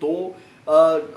2,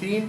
3,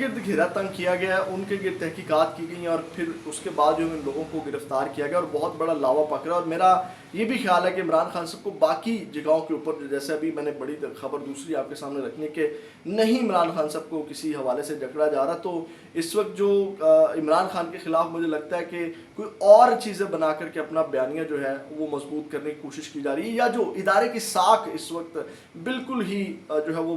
گرد گھیرا تنگ کیا گیا ہے، ان کے گرد تحقیقات کی گئی ہیں، اور پھر اس کے بعد جو ان لوگوں کو گرفتار کیا گیا اور بہت بڑا لاوا پکڑا. اور میرا یہ بھی خیال ہے کہ عمران خان صاحب کو باقی جگہوں کے اوپر، جیسے ابھی میں نے بڑی خبر دوسری آپ کے سامنے رکھنی کہ نہیں عمران خان صاحب کو کسی حوالے سے جکڑا جا رہا، تو اس وقت جو عمران خان کے خلاف مجھے لگتا ہے کہ کوئی اور چیزیں بنا کر کے اپنا بیانیہ جو ہے وہ مضبوط کرنے کی کوشش کی جا رہی ہے، یا جو ادارے کی ساکھ اس وقت بالکل ہی جو ہے وہ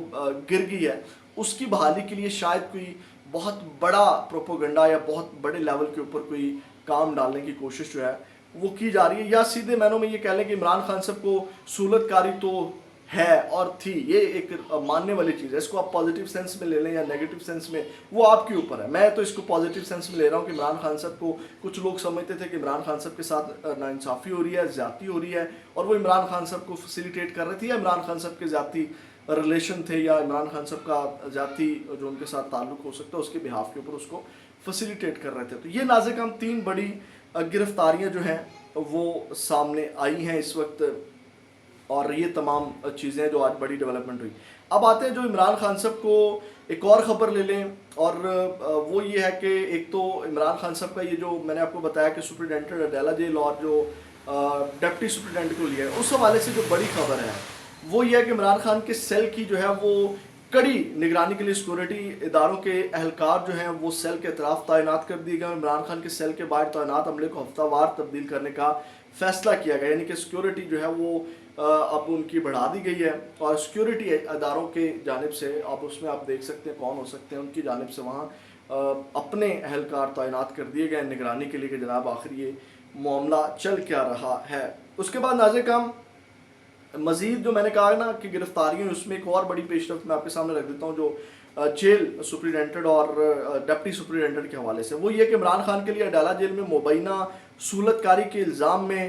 گر گئی ہے، اس کی بحالی کے لیے شاید کوئی بہت بڑا پروپوگنڈا یا بہت بڑے لیول کے اوپر کوئی کام ڈالنے کی کوشش جو ہے وہ کی جا رہی ہے. یا سیدھے معنوں میں یہ کہہ لیں کہ عمران خان صاحب کو سہولت کاری تو ہے اور تھی، یہ ایک ماننے والی چیز ہے. اس کو آپ پازیٹیو سینس میں لے لیں یا نیگیٹو سینس میں، وہ آپ کے اوپر ہے. میں تو اس کو پازیٹیو سینس میں لے رہا ہوں کہ عمران خان صاحب کو کچھ لوگ سمجھتے تھے کہ عمران خان صاحب کے ساتھ ناانصافی ہو رہی ہے، زیادتی ہو رہی ہے، اور وہ عمران خان صاحب کو فیسیلیٹیٹ کر رہے تھے، یا عمران خان صاحب کے زیادتی ریلیشن تھے، یا عمران خان صاحب کا ذاتی جو ان کے ساتھ تعلق ہو سکتا ہے اس کے بہاف کے اوپر اس کو فیسیلیٹیٹ کر رہے تھے. تو یہ ناظرین 3 بڑی گرفتاریاں جو ہیں وہ سامنے آئی ہیں اس وقت، اور یہ تمام چیزیں جو آج بڑی ڈیولپمنٹ ہوئی. اب آتے ہیں جو عمران خان صاحب کو ایک اور خبر لے لیں، اور وہ یہ ہے کہ ایک تو عمران خان صاحب کا یہ جو میں نے آپ کو بتایا کہ سپرنٹینڈنٹ اڈیلا جیل اور جو ڈپٹی سپرنٹینڈنٹ کو لیا ہے، اس حوالے سے جو بڑی خبر ہے وہ یہ ہے کہ عمران خان کے سیل کی جو ہے وہ کڑی نگرانی کے لیے سیکورٹی اداروں کے اہلکار جو ہیں وہ سیل کے اطراف تعینات کر دیے گئے. عمران خان کے سیل کے باہر تعینات عملے کو ہفتہ وار تبدیل کرنے کا فیصلہ کیا گیا، یعنی کہ سیکورٹی جو ہے وہ اب ان کی بڑھا دی گئی ہے، اور سیکورٹی اداروں کے جانب سے اب اس میں آپ دیکھ سکتے ہیں کون ہو سکتے ہیں، ان کی جانب سے وہاں اپنے اہلکار تعینات کر دیے گئے نگرانی کے لیے کہ جناب آخر یہ معاملہ چل کیا رہا ہے. اس کے بعد ناظرین مزید جو میں نے کہا نا کہ گرفتاریوں، اس میں ایک اور بڑی پیش رفت میں آپ کے سامنے رکھ دیتا ہوں جو جیل سپرنٹینڈنٹ اور ڈپٹی سپرنٹینڈنٹ کے حوالے سے. وہ یہ کہ عمران خان کے لیے اڈالہ جیل میں مبینہ سہولت کاری کے الزام میں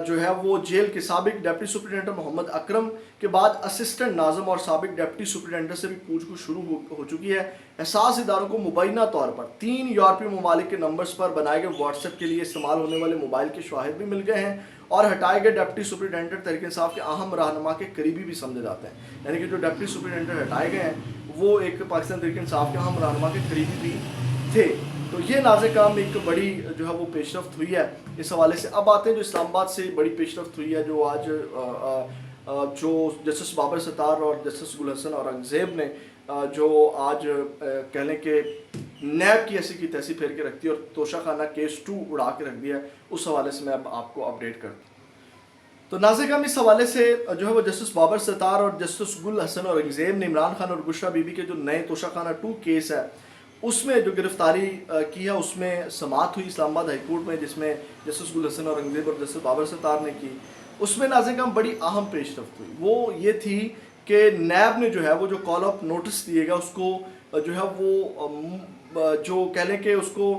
جو ہے وہ جیل کے سابق ڈپٹی سپرنٹینڈنٹ محمد اکرم کے بعد اسسٹنٹ ناظم اور سابق ڈپٹی سپرنٹینڈنٹ سے بھی پوچھ گچھ شروع ہو چکی ہے. حساس اداروں کو مبینہ طور پر 3 یورپی ممالک کے نمبرز پر بنائے گئے واٹس ایپ کے لیے استعمال ہونے والے موبائل کے شواہد بھی مل گئے ہیں، اور ہٹائے گئے ڈپٹی سپرنٹینڈنٹ تحریک انصاف کے اہم رہنما کے قریبی بھی سمجھے جاتے ہیں. یعنی کہ جو ڈپٹی سپرنٹینڈنٹ ہٹائے گئے ہیں وہ ایک پاکستان تحریک انصاف کے اہم رہنما کے قریبی بھی تھے. تو یہ ناظرین ایک بڑی جو ہے وہ پیش رفت ہوئی ہے اس حوالے سے. اب آتے ہیں جو اسلام آباد سے بڑی پیش رفت ہوئی ہے، جو آج جو جسٹس بابر ستار اور جسٹس گل حسن اورنگزیب نے جو آج کہہ لیں کہ نیب کی ایسی کی تیسی پھیر کے رکھتی ہے اور توشہ خانہ کیس 2 اڑا کے رکھ دیا ہے، اس حوالے سے میں اب آپ کو اپڈیٹ کرتا ہوں. تو ناظرین اس حوالے سے جو ہے وہ جسٹس بابر ستار اور جسٹس گل حسن اورنگزیب نے عمران خان اور بشرا بی بی کے جو نئے توشہ خانہ 2 کیس ہے اس میں جو گرفتاری کی ہے اس میں سماعت ہوئی اسلام آباد ہائی کورٹ میں، جس میں جسٹس گل حسن اورنگزیب اور جسٹس بابر ستار نے کی. اس میں ناظرین بڑی اہم پیش رفت ہوئی، وہ یہ تھی کہ نیب نے جو ہے وہ جو کال اپ نوٹس دیے گا اس کو جو ہے وہ جو کہہ لیں کہ اس کو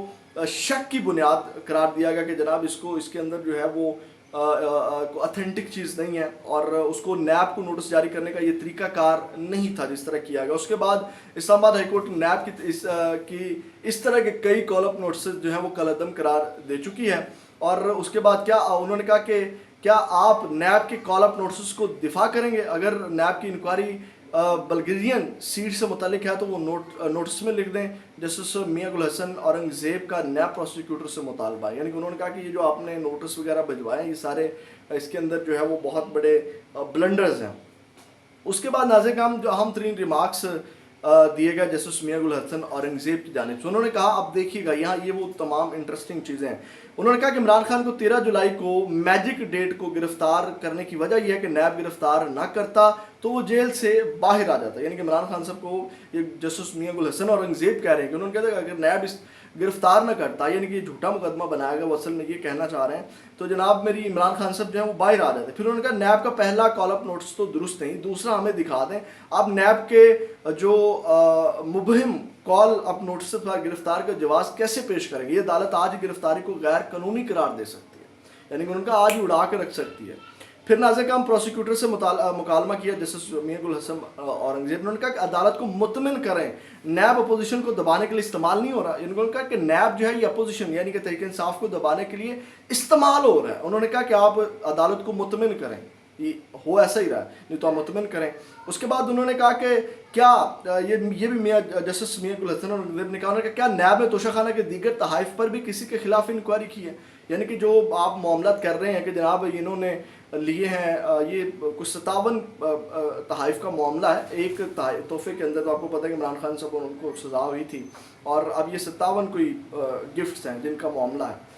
شک کی بنیاد قرار دیا گیا کہ جناب اس کے اندر جو ہے وہ اتھینٹک چیز نہیں ہے، اور اس کو نیب کو نوٹس جاری کرنے کا یہ طریقہ کار نہیں تھا جس طرح کیا گیا. اس کے بعد اسلام آباد ہائی کورٹ نیب کی اس طرح کے کئی کال اپ نوٹسز جو ہیں وہ کالعدم قرار دے چکی ہے. اور اس کے بعد کیا انہوں نے کہا کہ کیا آپ نیب کے کال اپ نوٹسز کو دفاع کریں گے؟ اگر نیب کی انکوائری بلگیرین سیٹ سے متعلق ہے تو وہ نوٹس میں لکھ دیں. جسٹس میاں گل حسن اورنگزیب کا نیب پروسیکیوٹر سے مطالبہ ہے، یعنی کہ انہوں نے کہا کہ یہ جو آپ نے نوٹس وغیرہ بھجوائے ہیں یہ سارے اس کے اندر جو ہے وہ بہت بڑے بلنڈرز ہیں. اس کے بعد ناظرین جو اہم ترین ریمارکس دیے گئے جسٹس میاں گل حسن اورنگزیب کی جانب سے، انہوں نے کہا اب دیکھیے گا یہاں یہ وہ تمام انٹرسٹنگ چیزیں ہیں. انہوں نے کہا کہ عمران خان کو 13 جولائی کو میجک ڈیٹ کو گرفتار کرنے کی وجہ یہ ہے کہ نیب گرفتار نہ کرتا تو وہ جیل سے باہر آ جاتا. یعنی کہ عمران خان صاحب کو یہ جسٹس میاں گل حسن اورنگزیب کہہ رہے ہیں کہ انہوں نے کہا کہ اگر نیب گرفتار نہ کرتا، یعنی کہ یہ جھوٹا مقدمہ بنایا گیا، وہ اصل میں یہ کہنا چاہ رہے ہیں، تو جناب میری عمران خان صاحب جو ہیں وہ باہر آ جاتے. پھر انہوں نے کہا نیب کا پہلا کال اپ نوٹس تو درست نہیں، دوسرا ہمیں دکھا دیں آپ نیب کے جو مبہم کال اپ نوٹس پر گرفتار کا جواز کیسے پیش کریں گے. یہ عدالت آج گرفتاری کو غیر قانونی قرار دے سکتی ہے، یعنی کہ ان کا آج ہی اڑا کے رکھ سکتی ہے. پھر ناظرین پروسیکیوٹر سے مکالمہ کیا جسٹس میاں گل حسن اورنگزیب. انہوں نے کہا کہ عدالت کو مطمئن کریں نیب اپوزیشن کو دبانے کے لیے استعمال نہیں ہو رہا. انہوں نے کہا کہ نیب جو ہے یہ اپوزیشن یعنی کہ تحریک انصاف کو دبانے کے لیے استعمال ہو رہا ہے. انہوں نے کہا کہ آپ عدالت کو مطمئن کریں. یہ ہو ایسا ہی رہا نہیں تو آپ مطمئن کریں. اس کے بعد انہوں نے کہا کہ کیا یہ بھی میاں جسٹس میاں گل حسن اور نے کہا کہ کیا نیب نے توشہ خانہ کے دیگر تحائف پر بھی کسی کے خلاف انکوائری کی ہے. یعنی کہ جو آپ معاملات کر رہے ہیں کہ جناب انہوں نے لیے ہیں یہ کچھ 57 تحائف کا معاملہ ہے. ایک تحفے کے اندر تو آپ کو پتہ ہے کہ عمران خان صاحب ان کو سزا ہوئی تھی اور اب یہ 57 کوئی گفٹس ہیں جن کا معاملہ ہے.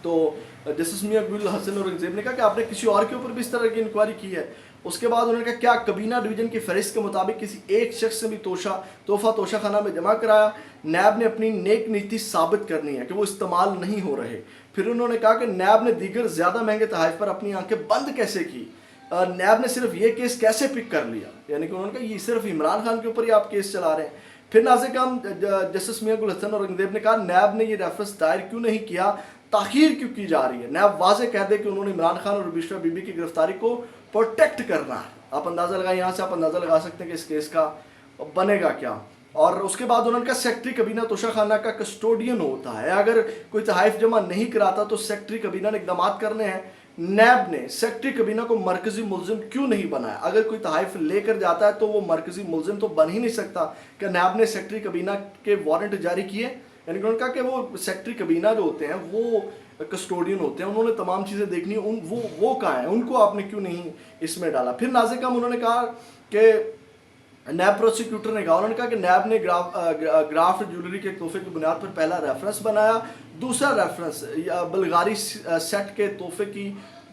تو جسٹس میاں گل حسن اور انگزیب نے کہا کہ آپ نے کسی اور کے اوپر بھی اس طرح کی انکوائری کی ہے. اس کے بعد انہوں نے کہا کیا کابینہ ڈویژن کی فہرست کے مطابق کسی ایک شخص سے بھی تحفہ توشہ خانہ میں جمع کرایا. نیب نے اپنی نیک نیتی ثابت کرنی ہے کہ وہ استعمال نہیں ہو رہے. پھر انہوں نے کہا کہ نیب نے دیگر زیادہ مہنگے تحائف پر اپنی آنکھیں بند کیسے کی, نیب نے صرف یہ کیس کیسے پک کر لیا. یعنی کہ انہوں نے کہا یہ صرف عمران خان کے اوپر ہی آپ کیس چلا رہے ہیں. پھر ناظرین کرام جسٹس میاں گل حسن اور انگزیب نے کہا نیب نے یہ ریفرنس دائر کیوں نہیں کیا, تاخیر کیوں کی جا رہی ہے. نیب واضح کہہ دے کہ انہوں نے عمران خان اور بشرا بی بی کی گرفتاری کو پروٹیکٹ کرنا ہے. آپ اندازہ لگائیں, یہاں سے آپ اندازہ لگا سکتے ہیں کہ اس کیس کا بنے گا کیا. اور اس کے بعد انہوں نے کہا سیکٹری کابینہ توشہ خانہ کا کسٹوڈین ہوتا ہے, اگر کوئی تحائف جمع نہیں کراتا تو سیکٹری کابینہ نے اقدامات کرنے ہیں. نیب نے سیکٹری کابینہ کو مرکزی ملزم کیوں نہیں بنایا؟ اگر کوئی تحائف لے کر جاتا ہے تو وہ مرکزی ملزم تو بن ہی نہیں سکتا. کہ نیب نے سیکٹری کابینہ کے وارنٹ جاری کیے, یعنی کہ انہوں نے کہا کہ وہ سیکٹری کابینہ جو ہوتے ہیں وہ کسٹوڈین ہوتے ہیں, انہوں نے تمام چیزیں دیکھنی, وہ کہاں ہیں, ان کو آپ نے کیوں نہیں اس میں ڈالا. پھر ناظرین کرام انہوں نے کہا کہ نیب پروسیکیوٹر نے کہا, انہوں نے کہا کہ نیب نے گرافٹ جیولری کے تحفے کی بنیاد پر پہلا ریفرنس بنایا, دوسرا ریفرنس بلغاری سیٹ کے تحفے کی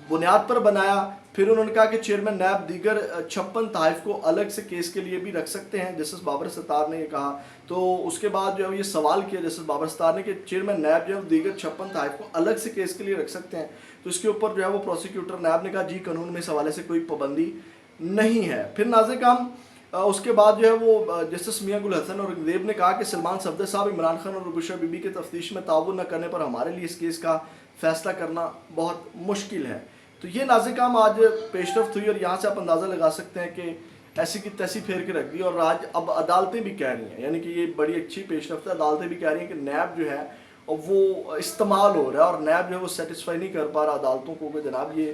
بنیاد پر بنایا. پھر انہوں نے کہا کہ چیئرمین نیب دیگر 56 تحائف کو الگ سے کیس کے لیے بھی رکھ سکتے ہیں. جسٹس بابر ستار نے یہ کہا. تو اس کے بعد جو ہے یہ سوال کیا جسٹس بابر ستار نے کہ چیئرمین نیب جو ہے دیگر 56 تحائف کو الگ سے کیس کے لیے رکھ سکتے ہیں. تو اس کے اوپر جو ہے وہ پروسیکیوٹر نیب نے کہا جی قانون میں اس حوالے سے کوئی پابندی نہیں ہے. پھر ناظرین کرام اس کے بعد جو ہے وہ جسٹس میاں گل حسن اور انگزیب نے کہا کہ سلمان صفدر صاحب عمران خان اور بشرا بی بی کے تفتیش میں تعاون نہ کرنے پر ہمارے لیے اس کیس کا فیصلہ کرنا بہت مشکل ہے. تو یہ ناظرین کرام آج پیش رفت ہوئی اور یہاں سے آپ اندازہ لگا سکتے ہیں کہ ایسی کی تیسی پھیر کے رکھ دی. اور آج اب عدالتیں بھی کہہ رہی ہیں, یعنی کہ یہ بڑی اچھی پیش رفت ہے, عدالتیں بھی کہہ رہی ہیں کہ نیب جو ہے وہ استعمال ہو رہا ہے اور نیب جو ہے وہ سیٹسفائی نہیں کر پا رہا عدالتوں کو کہ جناب یہ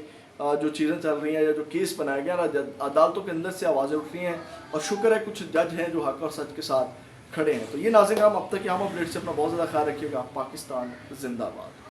جو چیزیں چل رہی ہیں یا جو کیس بنایا گیا عدالتوں کے اندر سے آوازیں اٹھ رہی ہیں. اور شکر ہے کچھ جج ہیں جو حق اور سچ کے ساتھ کھڑے ہیں. تو یہ ناظرین کرام اب تک یہاں اپڈیٹ سے اپنا بہت زیادہ خیال رکھیے گا. پاکستان زندہ باد.